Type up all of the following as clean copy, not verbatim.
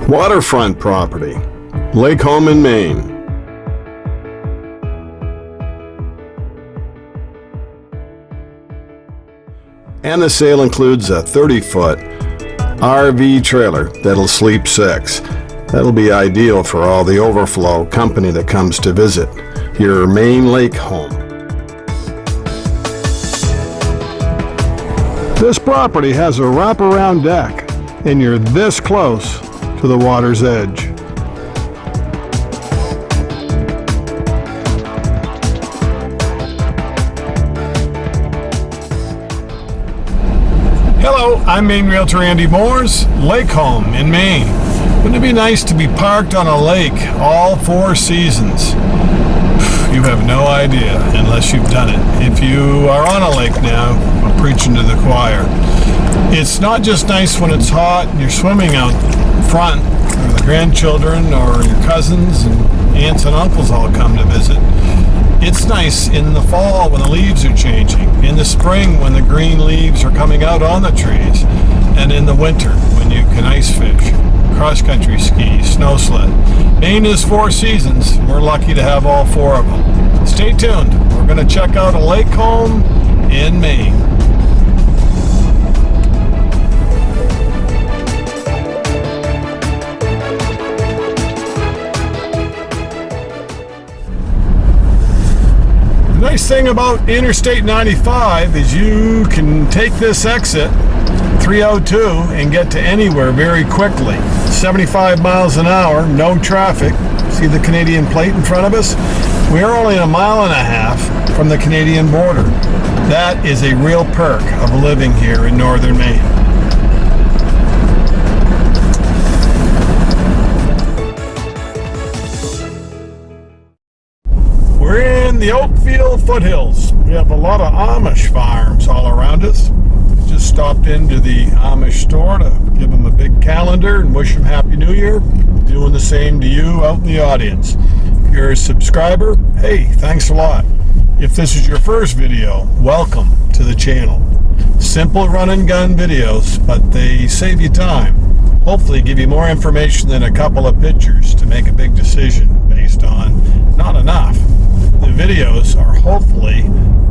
Waterfront property, Lake Home in Maine. And the sale includes a 30-foot RV trailer that'll sleep 6. That'll be ideal for all the overflow company that comes to visit your Maine lake home. This property has a wraparound deck, and you're this close to the water's edge. Hello, I'm Maine Realtor Andy Moores, Lake Home in Maine. Wouldn't it be nice to be parked on a lake all 4 seasons? You have no idea unless you've done it. If you are on a lake now, I'm preaching to the choir. It's not just nice when it's hot and you're swimming out front, or the grandchildren or your cousins and aunts and uncles all come to visit. It's nice in the fall when the leaves are changing, in the spring when the green leaves are coming out on the trees, and in the winter when you can ice fish, cross-country ski, snow sled. Maine is 4 seasons. We're lucky to have all 4 of them. Stay tuned. We're going to check out a lake home in Maine. The nice thing about Interstate 95 is you can take this exit 302 and get to anywhere very quickly. 75 miles an hour, no traffic. See the Canadian plate in front of us? We're only 1.5 miles from the Canadian border. That is a real perk of living here in northern Maine. We're in the Oakfield foothills. We have a lot of Amish farms all around us. Just stopped into the Amish store to give them a big calendar and wish them Happy New Year. Doing the same to you out in the audience. If you're a subscriber, hey, thanks a lot. If this is your first video, welcome to the channel. Simple run and gun videos, but they save you time. Hopefully give you more information than a couple of pictures to make a big decision based on not enough. The videos are hopefully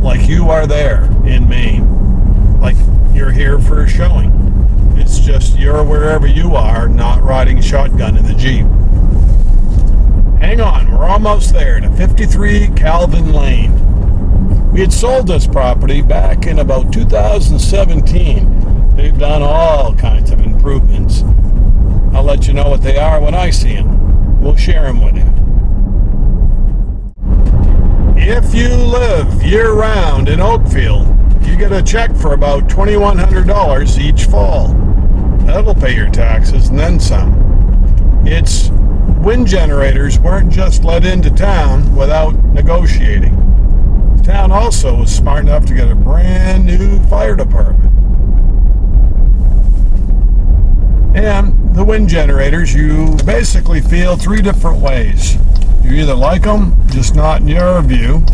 like you are there in Maine, like you're here for a showing. It's just you're wherever you are, not riding shotgun in the Jeep. Hang on, we're almost there to 53 Calvin Lane. We had sold this property back in about 2017. They've done all kinds of improvements. I'll let you know what they are when I see them. We'll share them with you. If you live year-round in Oakfield, you get a check for about $2,100 each fall. That'll pay your taxes and then some. Its wind generators weren't just let into town without negotiating. The town also was smart enough to get a brand new fire department. And the wind generators, you basically feel 3 different ways. You either like them, just not in your view,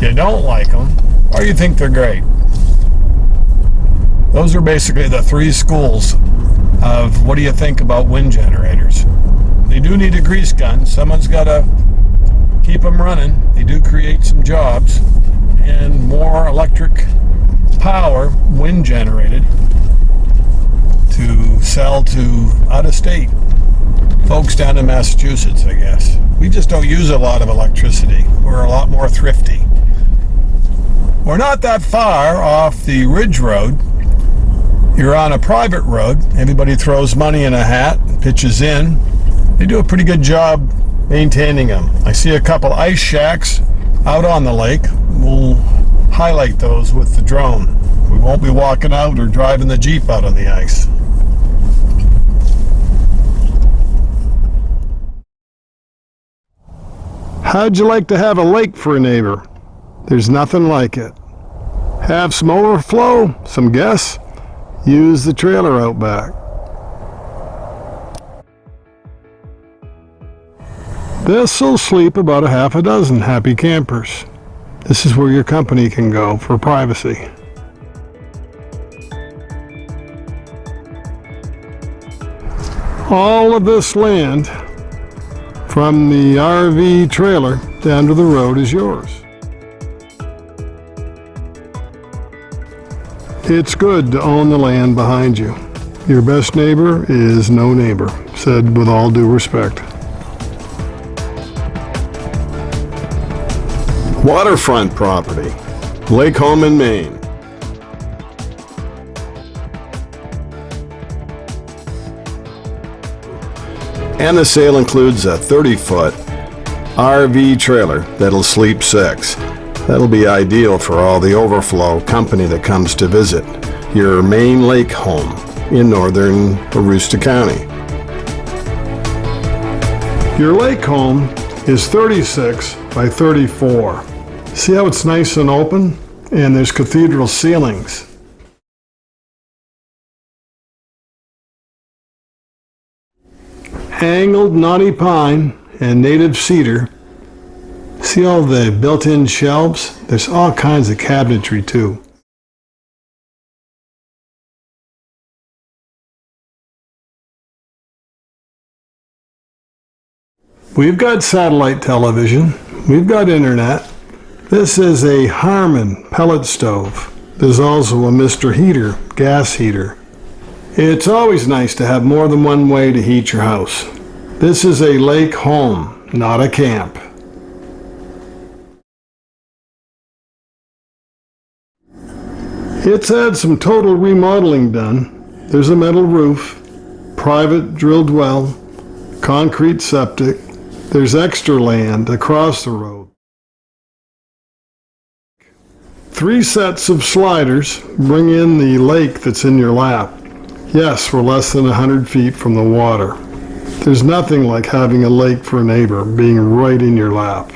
you don't like them, or you think they're great. Those are basically the 3 schools of what do you think about wind generators. They do need a grease gun. Someone's got to keep them running. They do create some jobs, and more electric power, wind generated, to sell to out-of-state folks down in Massachusetts, I guess. We just don't use a lot of electricity. We're a lot more thrifty. We're not that far off the Ridge Road. You're on a private road. Everybody throws money in a hat, pitches in. They do a pretty good job maintaining them. I see a couple ice shacks out on the lake. We'll highlight those with the drone. We won't be walking out or driving the Jeep out on the ice. How'd you like to have a lake for a neighbor? There's nothing like it. Have some overflow, some guests, use the trailer out back. This'll sleep about 6 happy campers. This is where your company can go for privacy. All of this land from the RV trailer down to the road is yours. It's good to own the land behind you. Your best neighbor is no neighbor, said with all due respect. Waterfront property, Lake Home in Maine. And the sale includes a 30-foot RV trailer that'll sleep 6. That'll be ideal for all the overflow company that comes to visit your Maine lake home in northern Aroostook County. Your lake home is 36 by 34. See how it's nice and open? And there's cathedral ceilings. Angled knotty pine and native cedar. See all the built-in shelves? There's all kinds of cabinetry too. We've got satellite television. We've got internet. This is a Harmon pellet stove. There's also a Mr. Heater gas heater. It's always nice to have more than one way to heat your house. This is a lake home, not a camp. It's had some total remodeling done. There's a metal roof, private drilled well, concrete septic. There's extra land across the road. 3 sets of sliders bring in the lake that's in your lap. Yes, we're less than 100 feet from the water. There's nothing like having a lake for a neighbor, being right in your lap.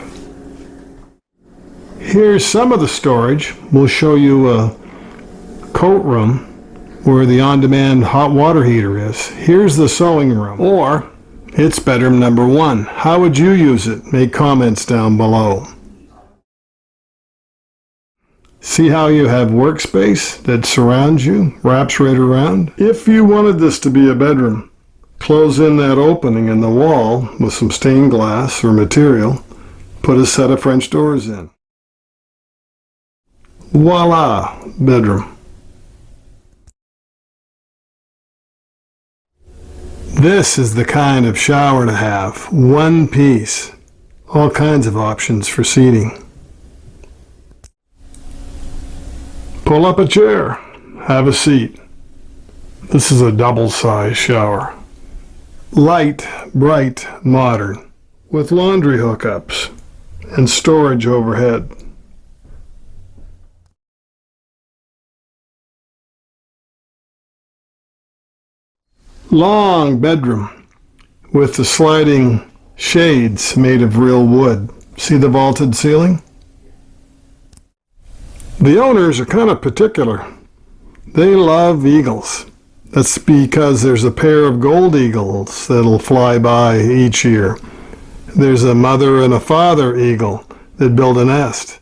Here's some of the storage. We'll show you a coat room where the on-demand hot water heater is. Here's the sewing room, or it's bedroom number 1. How would you use it? Make comments down below. See how you have workspace that surrounds you, wraps right around? If you wanted this to be a bedroom, close in that opening in the wall with some stained glass or material, put a set of French doors in. Voila, bedroom. This is the kind of shower to have, one piece, all kinds of options for seating. Pull up a chair, have a seat. This is a double-size shower. Light, bright, modern, with laundry hookups and storage overhead. Long bedroom with the sliding shades made of real wood. See the vaulted ceiling? The owners are kind of particular. They love eagles. That's because there's a pair of gold eagles that'll fly by each year. There's a mother and a father eagle that build a nest.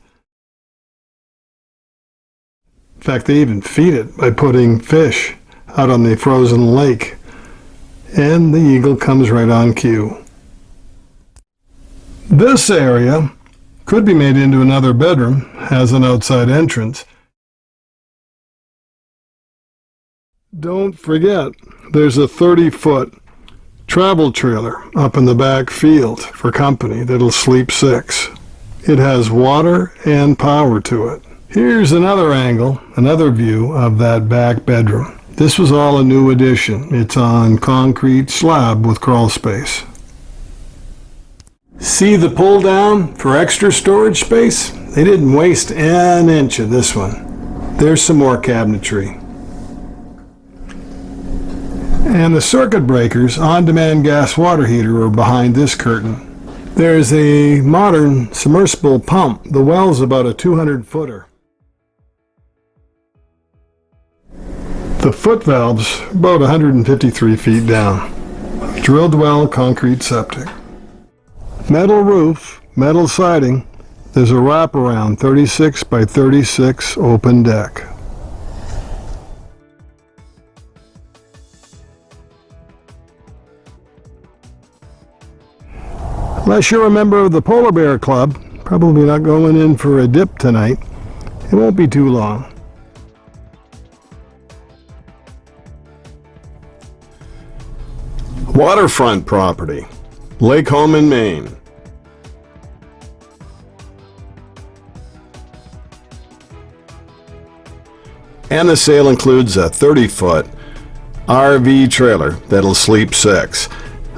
In fact, they even feed it by putting fish out on the frozen lake. And the eagle comes right on cue. This area could be made into another bedroom, has an outside entrance. Don't forget, there's a 30-foot travel trailer up in the back field for company that'll sleep 6. It has water and power to it. Here's another angle, another view of that back bedroom. This was all a new addition. It's on concrete slab with crawl space. See the pull down for extra storage space? They didn't waste an inch of this one. There's some more cabinetry. And the circuit breakers, on-demand gas water heater are behind this curtain. There's a modern submersible pump. The well's about a 200-footer. The foot valves are about 153 feet down. Drilled well, concrete septic. Metal roof, metal siding. There's a wraparound 36 by 36 open deck. Unless you're a member of the Polar Bear Club, probably not going in for a dip tonight. It won't be too long. Waterfront property, lake home in Maine. And the sale includes a 30-foot RV trailer that'll sleep 6.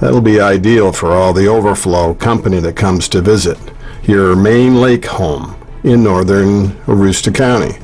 That'll be ideal for all the overflow company that comes to visit your Maine lake home in northern Aroostook County.